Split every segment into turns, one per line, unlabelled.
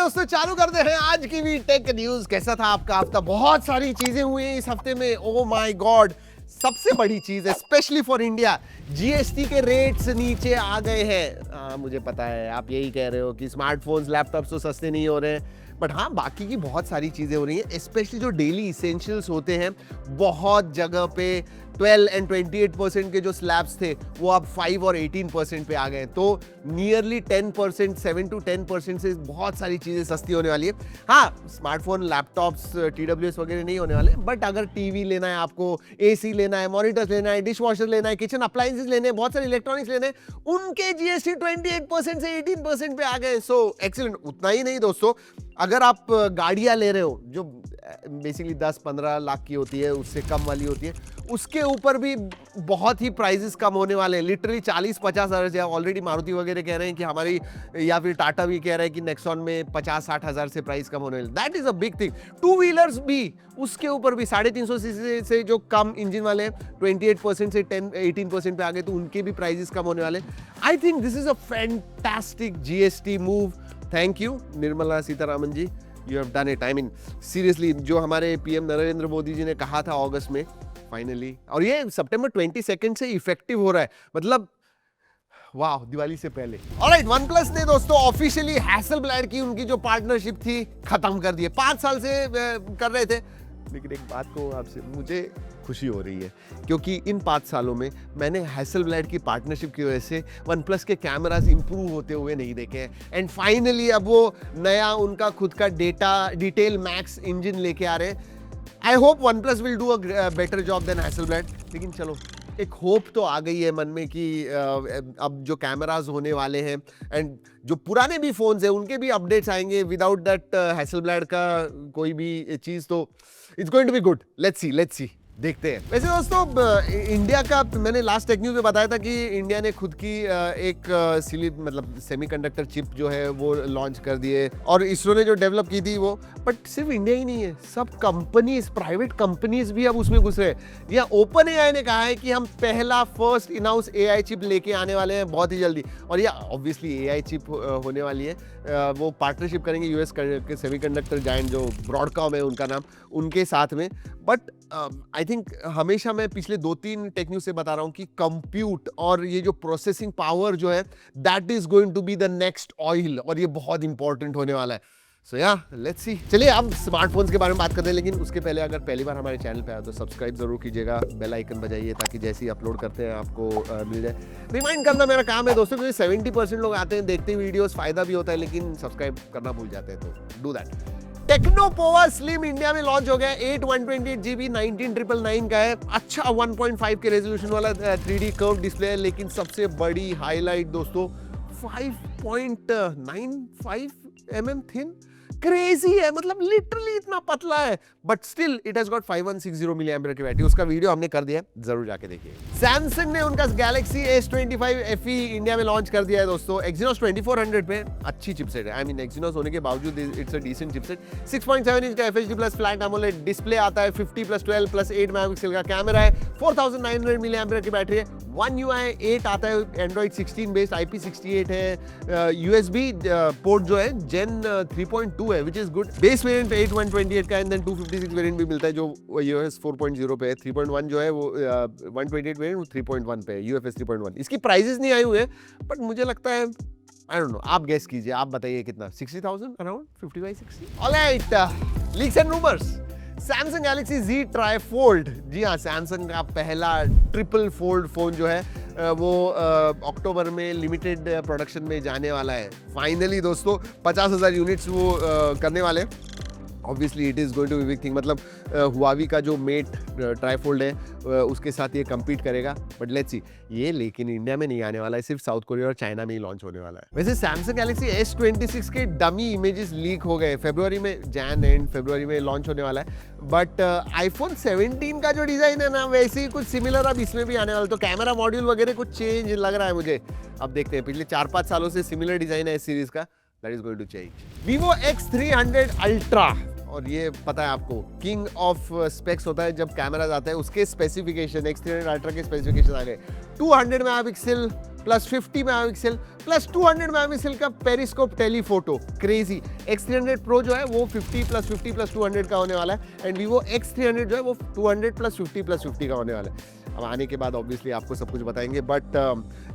दोस्तों चालू करते हैं आज की भी टेक न्यूज। कैसा था आपका हफ्ता? बहुत सारी चीजें हुई हैं इस हफ्ते में। ओ माय गॉड, सबसे बड़ी चीज है स्पेशली फॉर इंडिया, जीएसटी के रेट्स नीचे आ गए हैं। मुझे पता है आप यही कह रहे हो कि स्मार्टफोन्स लैपटॉप्स तो सस्ते नहीं हो रहे हैं, बट हाँ बाकी की बहुत सारी चीजें हो रही हैं। स्पेशली जो डेली इसेंशियल्स होते हैं, बहुत जगह पे 12 एंड 28% के जो स्लैब्स थे वो अब 5 और 18% पे आ गए। तो नियरली 10%, 7 to 10% से बहुत सारी चीजें सस्ती होने वाली है। हाँ, स्मार्टफोन, लैपटॉप्स, TWS वगैरह नहीं होने वाले, बट अगर टीवी लेना है आपको, एसी लेना है, मॉनिटर्स लेना है, डिश वॉशर लेना है, किचन अप्लायंसेस लेने हैं, बहुत सारे इलेक्ट्रॉनिक्स लेने हैं, उनके जीएसटी 28% से 18% पे आ गए। सो एक्सीलेंट। उतना ही नहीं दोस्तों, अगर आप गाड़ियां ले रहे हो जो बेसिकली 10-15 लाख की होती है, उससे कम वाली होती है, उसके ऊपर भी बहुत ही प्राइसेस कम होने वाले हैं। लिटरली 40-50 हज़ार से ऑलरेडी मारुति वगैरह कह रहे हैं कि हमारी, या फिर टाटा भी कह रहा है कि नेक्सॉन में 50-60 हज़ार से प्राइस कम होने वाले। That is a big thing. Two wheelers भी उसके ऊपर भी 350 सीसी से जो कम इंजन वाले हैं 28% से 18% पे आ गए, तो उनके भी प्राइसेस कम होने वाले। I think this is a fantastic GST move. Thank you Nirmala Sitharaman ji, you have done it. I mean seriously, जो हमारे पीएम नरेंद्र मोदी जी ने कहा था अगस्त में, फाइनली, और ये सितंबर 22 से इफेक्टिव हो रहा है। मतलब वाह, दिवाली से पहले। ऑलराइट, OnePlus ने दोस्तों ऑफिशियली हैसलब्लैड की उनकी जो पार्टनरशिप थी खत्म कर दी है। 5 साल से कर रहे थे, लेकिन एक बात को आपसे मुझे खुशी हो रही है, क्योंकि इन 5 सालों में मैंने हैसलब्लैड की पार्टनरशिप की वजह से OnePlus के कैमरास इंप्रूव होते हुए नहीं देखे हैं। एंड फाइनली अब वो नया उनका खुद का डिटेल मैक्स इंजन लेके आ रहे हैं। I hope OnePlus will do a better job than Hasselblad. लेकिन चलो, एक होप तो आ गई है मन में कि अब जो कैमरास होने वाले हैं एंड जो पुराने भी फोन्स हैं उनके भी अपडेट्स आएंगे विदाउट दैट हैसलब्लैड का कोई भी चीज़। तो it's going to be good. Let's see देखते हैं। वैसे दोस्तों, इंडिया का मैंने लास्ट टेक न्यूज़ में बताया था कि इंडिया ने खुद की एक मतलब सेमीकंडक्टर चिप जो है वो लॉन्च कर दी है, और इसरो ने जो डेवलप की थी वो। बट सिर्फ इंडिया ही नहीं है, सब कंपनीज, प्राइवेट कंपनीज भी अब उसमें घुस रहे हैं। या ओपन एआई ने कहा है कि हम पहला first in house AI chip लेके आने वाले हैं बहुत ही जल्दी। और ये ऑब्वियसली एआई चिप होने वाली है, वो पार्टनरशिप करेंगे यूएस के सेमीकंडक्टर जायंट जो ब्रॉडकॉम है उनका नाम, उनके साथ में। बट आई थिंक हमेशा मैं पिछले 2-3 टेक न्यूज़ से बता रहा हूँ कि कंप्यूट और ये जो प्रोसेसिंग पावर जो है, that is going to be the next oil, और ये बहुत इंपॉर्टेंट होने वाला है। सो या लेट्स सी। चलिए अब स्मार्टफोन्स के बारे में बात करते हैं, लेकिन उसके पहले अगर पहली बार हमारे चैनल पे आए तो सब्सक्राइब जरूर कीजिएगा, बेल आइकन बजाइए ताकि जैसे ही अपलोड करते हैं आपको मिल जाए। रिमाइंड करना मेरा काम है दोस्तों, क्योंकि 70% लोग आते हैं, देखते वीडियोस, फायदा भी होता है, लेकिन सब्सक्राइब करना भूल जाते हैं, तो do that. Tecno Pova slim India में लॉन्च हो गया। 8/128GB 19,999 का है। अच्छा 1.5 के रेजोल्यूशन वाला 3D कर्व डिस्प्ले है, लेकिन सबसे बड़ी हाईलाइट दोस्तों 5.95 mm थिन। क्रेजी है, मतलब लिटरली इतना पतला है, but still it has got 5160 mAh की बैटरी। उसका वीडियो हमने कर दिया है, जरूर जाके देखिए। सैमसंग ने उनका गैलेक्सी S25 FE इंडिया में लॉन्च कर दिया है दोस्तों। Exynos 2400 पे अच्छी चिपसेट है। आई मीन Exynos होने के बावजूद it's a decent chipset. 6.7 inch का FHD plus flat AMOLED display आता है। 50+12+8 मेगापिक्सल का कैमरा है। 4900 mAh की बैटरी है। One UI 8 आता है, Android 16 बेस्ड, IP68 है। USB पोर्ट जो है Gen 3.2 है, which is good। Base variant 8/128 का, एंड देन 256 वेरिएंट भी मिलता है जो UFS 4.0 पे है। 3.1 जो है वो 128 वेरिएंट 3.1 पे है, UFS 3.1। इसकी प्राइसेस नहीं आई हुई है, बट मुझे लगता है, आई डोंट नो, आप गेस कीजिए, आप बताइए कितना। 60,000 around 55-60। Alright, leaks and rumours. Samsung Galaxy Z Tri Fold, जी हाँ, सैमसंग का पहला ट्रिपल फोल्ड फोन जो है वो अक्टूबर में लिमिटेड प्रोडक्शन में जाने वाला है। फाइनली दोस्तों 50,000 यूनिट्स वो करने वाले हैं। Obviously it is going to be big thing. मतलब हुआवी का जो मेट ट्राईफोल्ड है उसके साथ ये कम्पीट करेगा, बट लेट्स सी। ये लेकिन इंडिया में नहीं आने वाला है, सिर्फ साउथ कोरिया और चाइना में ही लॉन्च होने वाला है। वैसे सैमसंग गैलेक्सी S26 के डमी इमेजेस लीक हो गए फरवरी में, एंड फरवरी में लॉन्च होने वाला है। बट आईफोन 17 का जो डिज़ाइन है ना, वैसे ही कुछ सिमिलर अब इसमें भी आने वाला है। तो कैमरा मॉड्यूल वगैरह कुछ चेंज लग रहा है मुझे। अब देखते हैं, पिछले 4-5 सालों से सिमिलर डिज़ाइन है इस सीरीज़ का, that is going to change. Vivo X300 Ultra, और ये पता है आपको किंग ऑफ स्पेक्स होता है जब कैमराज आता है, उसके स्पेसिफिकेशन X300 Ultra के स्पेसिफिकेशन आ गए। 200 megapixel plus 50 megapixel plus 200 megapixel का periscope telephoto, crazy. X300 Pro जो है वो 50 प्लस 200 का होने वाला है एंड Vivo X300 जो है वो 200 प्लस 50 का होने वाला है। अब आने के बाद ऑब्वियसली आपको सब कुछ बताएंगे, बट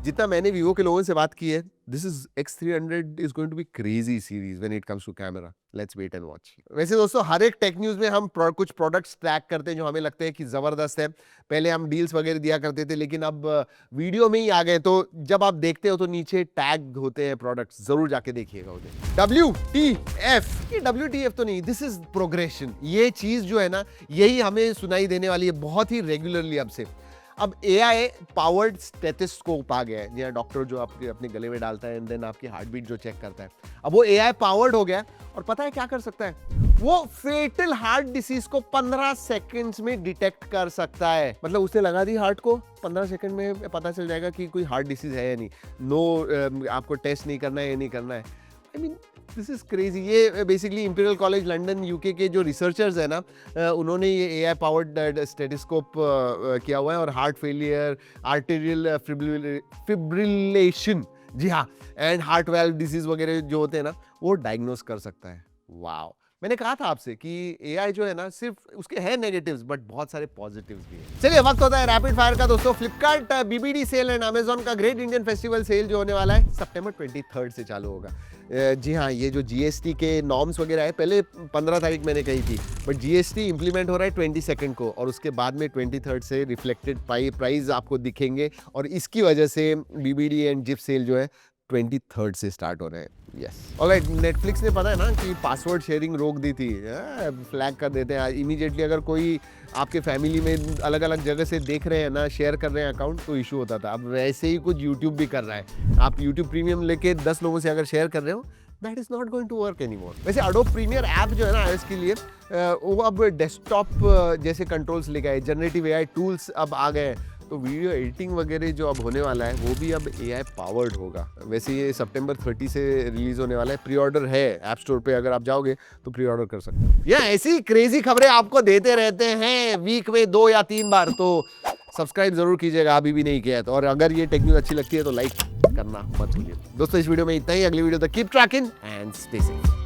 जितना मैंने Vivo के लोगों से बात की है, this is X300 is going to be crazy series when it comes to camera. Let's wait and watch. वैसे दोस्तों हर एक टेक न्यूज में हम कुछ प्रोडक्ट्स ट्रैक करते हैं जो हमें लगते हैं कि जबरदस्त है। पहले हम डील्स वगैरह दिया करते थे, लेकिन अब वीडियो में ही आ गए, तो जब आप देखते हो तो नीचे टैग होते हैं प्रोडक्ट्स, जरूर जाके देखिएगा उन्हें। WTF, ये WTF तो नहीं, दिस इज प्रोग्रेशन। ये चीज जो है ना, यही हमें सुनाई देने वाली है बहुत ही रेगुलरली अब से। अब AI पावर्ड स्टेथोस्कोप आ गया है, जहाँ डॉक्टर जो आपके अपने गले में डालता है एंड देन आपकी हार्ट बीट जो चेक करता है, अब वो AI पावर्ड हो गया और पता है क्या कर सकता है? वो फेटल हार्ट डिसीज को 15 सेकंड्स में डिटेक्ट कर सकता है। मतलब उसने लगा दी हार्ट को, 15 सेकंड में पता चल जाएगा कि कोई हार्ट डिसीज है या नहीं। नो आपको टेस्ट नहीं करना है, ये नहीं करना है। I mean this is crazy. ये basically imperial college London UK के जो रिसर्चर्स है ना, उन्होंने ये AI पावर्ड स्टेथोस्कोप किया हुआ है और हार्ट फेलियर, आर्टेरियल फिब्रिलेशन, जी हाँ, एंड हार्ट वाल्व डिसीज वगैरह जो होते हैं ना, वो डायग्नोस कर सकता है। वाओ, मैंने कहा था आपसे कि AI जो है ना, सिर्फ उसके है नेगेटिव्स बट बहुत सारे पॉजिटिव्स भी हैं। चलिए वक्त होता है रैपिड फायर का दोस्तों। Flipkart BBD sale and Amazon का ग्रेट इंडियन फेस्टिवल सेल जो होने वाला है सितंबर 23 से चालू होगा। जी हाँ, ये जो GST के नॉर्म्स वगैरह है, पहले 15 तारीख मैंने कही थी, बट GST इंप्लीमेंट हो रहा है 22 को, और उसके बाद में 23 से रिफ्लेक्टेड प्राइस आपको दिखेंगे, और इसकी वजह से BBD एंड जिप सेल जो है 23 से स्टार्ट हो रहे हैं। Yes, alright. नेटफ्लिक्स ने पता है ना कि पासवर्ड शेयरिंग रोक दी थी, फ्लैग कर देते हैं इमीडिएटली। अगर कोई आपके फैमिली में अलग अलग जगह से देख रहे हैं ना, शेयर कर रहे हैं अकाउंट, तो इशू होता था। अब वैसे ही कुछ यूट्यूब भी कर रहा है। आप यूट्यूब प्रीमियम लेके 10 लोगों से अगर शेयर कर रहे हो, that is not going to work anymore. वैसे एडोब प्रीमियर ऐप जो है ना iOS के लिए, वो अब डेस्कटॉप जैसे कंट्रोल्स लेके आए, जनरेटिव AI टूल्स अब आ गए, तो वीडियो एडिटिंग वगैरह जो अब होने वाला है वो भी अब AI पावर्ड होगा। वैसे ये सितंबर 30 से रिलीज होने वाला है। प्री ऑर्डर है ऐप स्टोर पे, अगर आप जाओगे तो प्री ऑर्डर कर सकते हो। या ऐसी क्रेजी खबरें आपको देते रहते हैं वीक में 2 या 3 बार, तो सब्सक्राइब जरूर कीजिएगा अभी भी नहीं किया है तो। और अगर ये टेक न्यूज़ अच्छी लगती है तो लाइक करना मत भूलिए। दोस्तों इस वीडियो में इतना ही। अगली वीडियो तक keep trekking and stay safe.